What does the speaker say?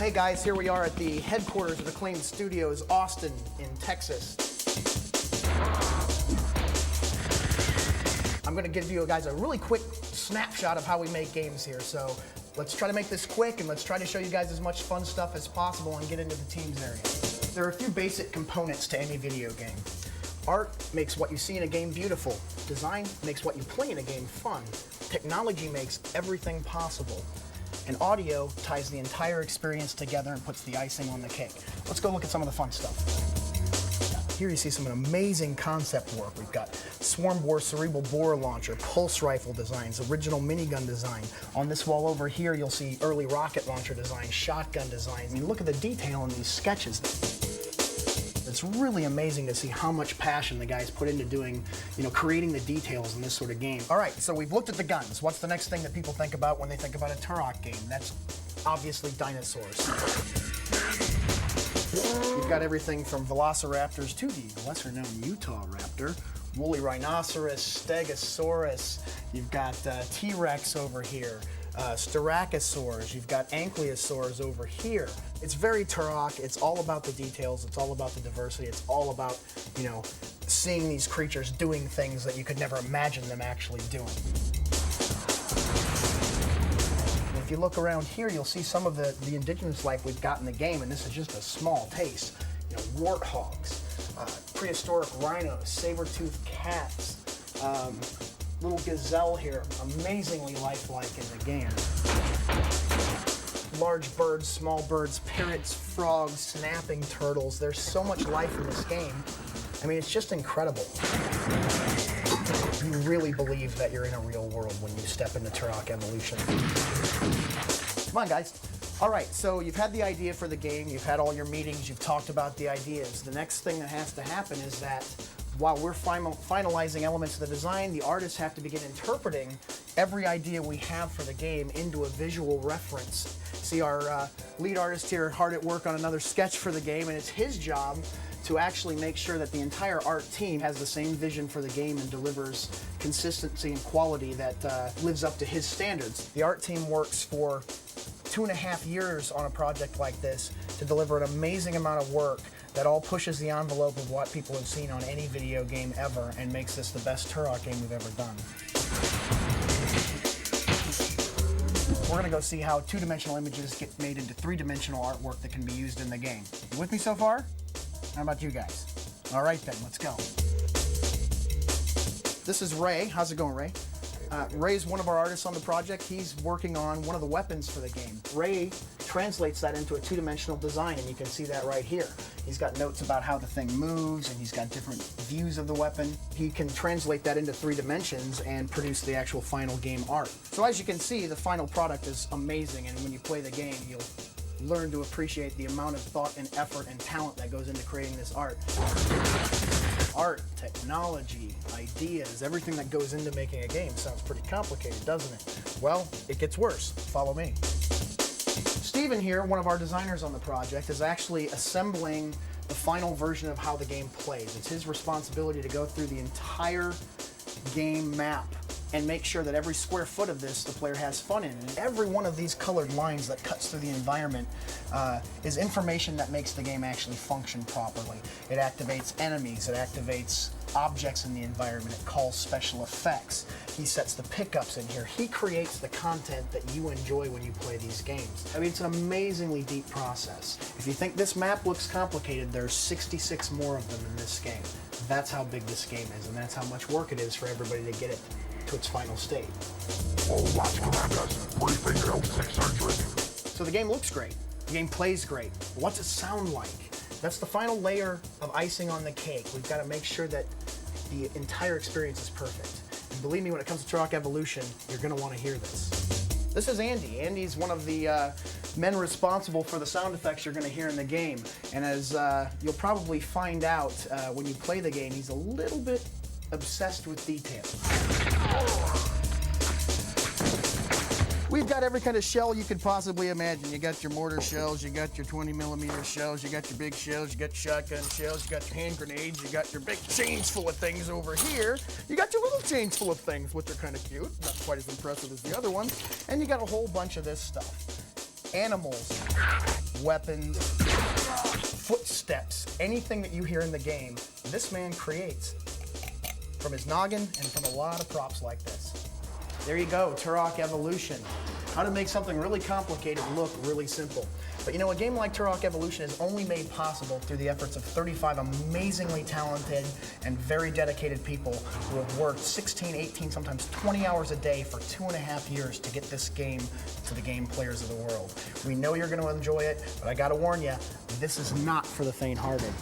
Hey guys, here we are at the headquarters of Acclaim Studios, Austin, in Texas. I'm going to give you guys a really quick snapshot of how we make games here. So let's try to make this quick and let's try to show you guys as much fun stuff as possible and get into the teams area. There are a few basic components to any video game. Art makes what you see in a game beautiful. Design makes what you play in a game fun. Technology makes everything possible. And audio ties the entire experience together and puts the icing on the cake. Let's go look at some of the fun stuff. Here you see some amazing concept work. We've got swarm bore, cerebral bore launcher, pulse rifle designs, original minigun design. On this wall over here, you'll see early rocket launcher design, shotgun design. I mean, look at the detail in these sketches. It's really amazing to see how much passion the guys put into doing, creating the details in this sort of game. All right, so we've looked at the guns. What's the next thing that people think about when they think about a Turok game? That's obviously dinosaurs. You've got everything from velociraptors to the lesser-known Utah raptor, woolly rhinoceros, stegosaurus. You've got T-Rex over here, styracosaurs. You've got ankylosaurs over here. It's very Turok. It's all about the details. It's all about the diversity. It's all about, seeing these creatures doing things that you could never imagine them actually doing. If you look around here, you'll see some of the indigenous life we've got in the game, and this is just a small taste. Warthogs, prehistoric rhinos, saber-toothed cats, little gazelle here, amazingly lifelike in the game. Large birds, small birds, parrots, frogs, snapping turtles. There's so much life in this game. I mean, it's just incredible. You really believe that you're in a real world when you step into Turok Evolution. Come on, guys. All right, so you've had the idea for the game, you've had all your meetings, you've talked about the ideas. The next thing that has to happen is that while we're finalizing elements of the design, the artists have to begin interpreting every idea we have for the game into a visual reference. See, our lead artist here hard at work on another sketch for the game, and it's his job to actually make sure that the entire art team has the same vision for the game and delivers consistency and quality that lives up to his standards. The art team works for 2.5 years on a project like this to deliver an amazing amount of work that all pushes the envelope of what people have seen on any video game ever and makes this the best Turok game we've ever done. We're going to go see how two-dimensional images get made into three-dimensional artwork that can be used in the game. You with me so far? How about you guys? All right then, let's go. This is Ray. How's it going, Ray? Ray's one of our artists on the project. He's working on one of the weapons for the game. Ray translates that into a two-dimensional design, and you can see that right here. He's got notes about how the thing moves, and he's got different views of the weapon. He can translate that into 3 dimensions and produce the actual final game art. So as you can see, the final product is amazing, and when you play the game, you'll learn to appreciate the amount of thought and effort and talent that goes into creating this art. Art, technology, ideas, everything that goes into making a game sounds pretty complicated, doesn't it? Well, it gets worse. Follow me. Steven here, one of our designers on the project, is actually assembling the final version of how the game plays. It's his responsibility to go through the entire game map and make sure that every square foot of this the player has fun in. And every one of these colored lines that cuts through the environment is information that makes the game actually function properly. It activates enemies, it activates objects in the environment, it calls special effects. He sets the pickups in here. He creates the content that you enjoy when you play these games. I mean, it's an amazingly deep process. If you think this map looks complicated, there's 66 more of them in this game. That's how big this game is, and that's how much work it is for everybody to get it to its final state. All watch commanders, briefing code 600. So the game looks great. The game plays great. What's it sound like? That's the final layer of icing on the cake. We've got to make sure that the entire experience is perfect. And believe me, when it comes to Turok Evolution, you're going to want to hear this. This is Andy. Andy's one of the men responsible for the sound effects you're going to hear in the game. And as you'll probably find out when you play the game, he's a little bit obsessed with detail. We've got every kind of shell you could possibly imagine. You got your mortar shells, you got your 20mm shells, you got your big shells, you got your shotgun shells, you got your hand grenades, you got your big chains full of things over here. You got your little chains full of things, which are kind of cute, not quite as impressive as the other ones. And you got a whole bunch of this stuff. animals, weapons, footsteps, anything that you hear in the game, this man creates from his noggin and from a lot of props like this. There you go, Turok Evolution. How to make something really complicated look really simple. But you know, a game like Turok Evolution is only made possible through the efforts of 35 amazingly talented and very dedicated people who have worked 16, 18, sometimes 20 hours a day for 2.5 years to get this game to the game players of the world. We know you're going to enjoy it, but I gotta warn you, this is not for the faint-hearted.